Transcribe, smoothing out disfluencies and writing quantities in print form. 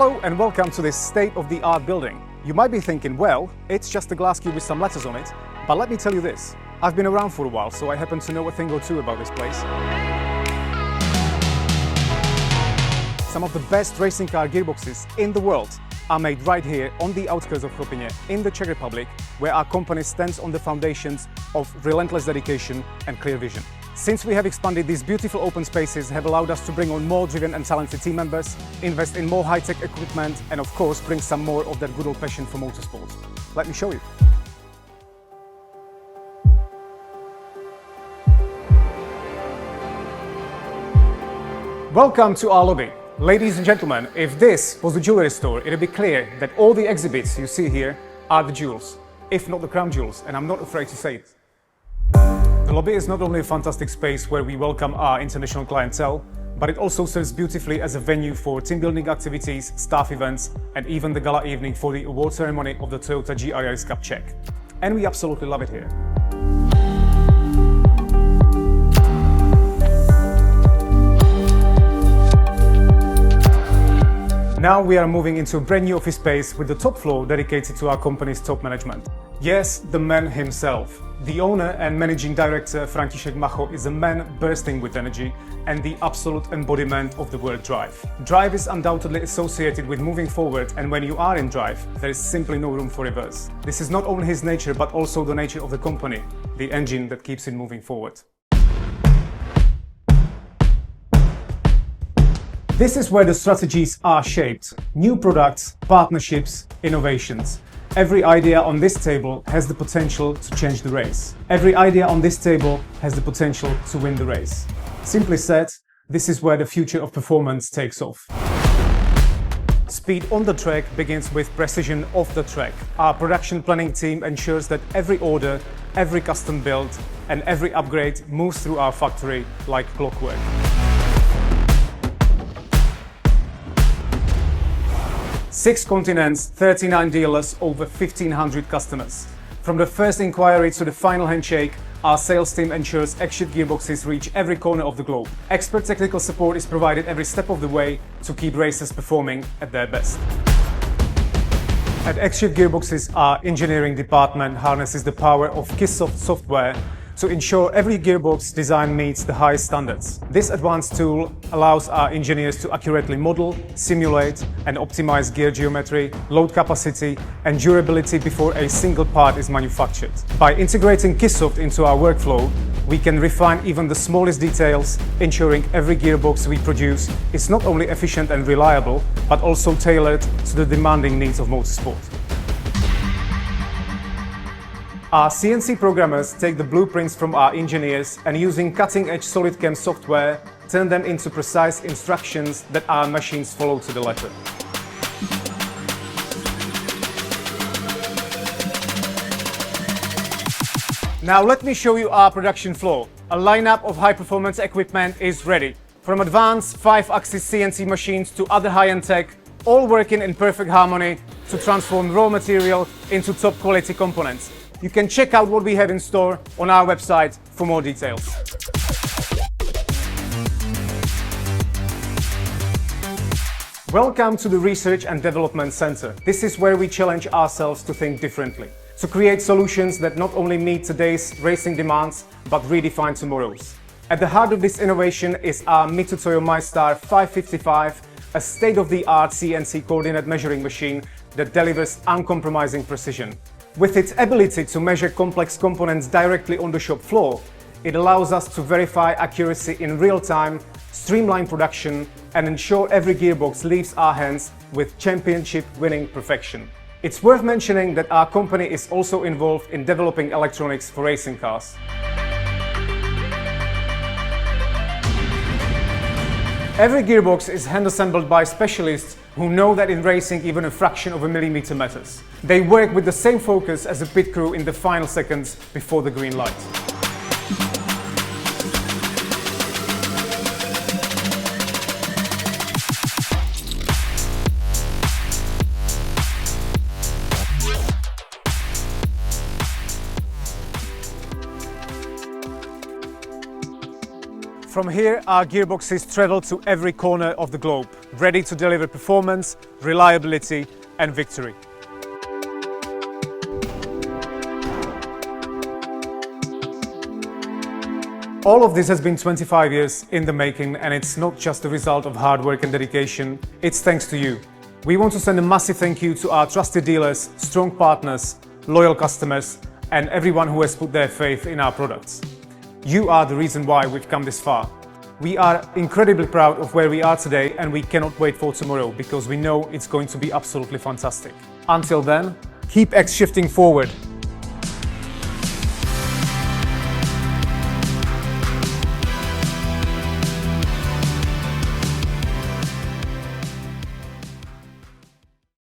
Hello and welcome to this state-of-the-art building. You might be thinking, well, it's just a glass cube with some letters on it, but let me tell you this. I've been around for a while, so I happen to know a thing or two about this place. Some of the best racing car gearboxes in the world are made right here on the outskirts of Chopin in the Czech Republic, where our company stands on the foundations of relentless dedication and clear vision. Since we have expanded, these beautiful open spaces have allowed us to bring on more driven and talented team members, invest in more high-tech equipment, and of course bring some more of that good old passion for motorsport. Let me show you. Welcome to our lobby. Ladies and gentlemen, if this was a jewelry store, it would be clear that all the exhibits you see here are the jewels, if not the crown jewels, and I'm not afraid to say it. The lobby is not only a fantastic space where we welcome our international clientele, but it also serves beautifully as a venue for team building activities, staff events, and even the gala evening for the award ceremony of the Toyota GRS Cup Czech. And we absolutely love it here. Now we are moving into a brand new office space with the top floor dedicated to our company's top management. Yes, the man himself. The owner and managing director František Macho is a man bursting with energy and the absolute embodiment of the word drive. Drive is undoubtedly associated with moving forward, and when you are in drive, there is simply no room for reverse. This is not only his nature, but also the nature of the company, the engine that keeps it moving forward. This is where the strategies are shaped. New products, partnerships, innovations. Every idea on this table has the potential to change the race. Every idea on this table has the potential to win the race. Simply said, this is where the future of performance takes off. Speed on the track begins with precision off the track. Our production planning team ensures that every order, every custom build, and every upgrade moves through our factory like clockwork. 6 continents, 39 dealers, over 1,500 customers. From the first inquiry to the final handshake, our sales team ensures Shift Gearboxes reach every corner of the globe. Expert technical support is provided every step of the way to keep racers performing at their best. At Shift Gearboxes, our engineering department harnesses the power of KISSoft software to ensure every gearbox design meets the highest standards. This advanced tool allows our engineers to accurately model, simulate, and optimize gear geometry, load capacity, and durability before a single part is manufactured. By integrating KISSoft into our workflow, we can refine even the smallest details, ensuring every gearbox we produce is not only efficient and reliable, but also tailored to the demanding needs of motorsport. Our CNC programmers take the blueprints from our engineers and, using cutting-edge SolidCAM software, turn them into precise instructions that our machines follow to the letter. Now let me show you our production floor. A lineup of high-performance equipment is ready. From advanced 5-axis CNC machines to other high-end tech, all working in perfect harmony to transform raw material into top-quality components. You can check out what we have in store on our website for more details. Welcome to the Research and Development Center. This is where we challenge ourselves to think differently, to create solutions that not only meet today's racing demands, but redefine tomorrow's. At the heart of this innovation is our Mitutoyo MyStar 555, a state-of-the-art CNC coordinate measuring machine that delivers uncompromising precision. With its ability to measure complex components directly on the shop floor, it allows us to verify accuracy in real time, streamline production, and ensure every gearbox leaves our hands with championship-winning perfection. It's worth mentioning that our company is also involved in developing electronics for racing cars. Every gearbox is hand-assembled by specialists who know that in racing even a fraction of a millimeter matters. They work with the same focus as a pit crew in the final seconds before the green light. From here, our gearboxes travel to every corner of the globe, ready to deliver performance, reliability and victory. All of this has been 25 years in the making, and it's not just the result of hard work and dedication, it's thanks to you. We want to send a massive thank you to our trusted dealers, strong partners, loyal customers, and everyone who has put their faith in our products. You are the reason why we've come this far. We are incredibly proud of where we are today, and we cannot wait for tomorrow because we know it's going to be absolutely fantastic. Until then, keep X shifting forward.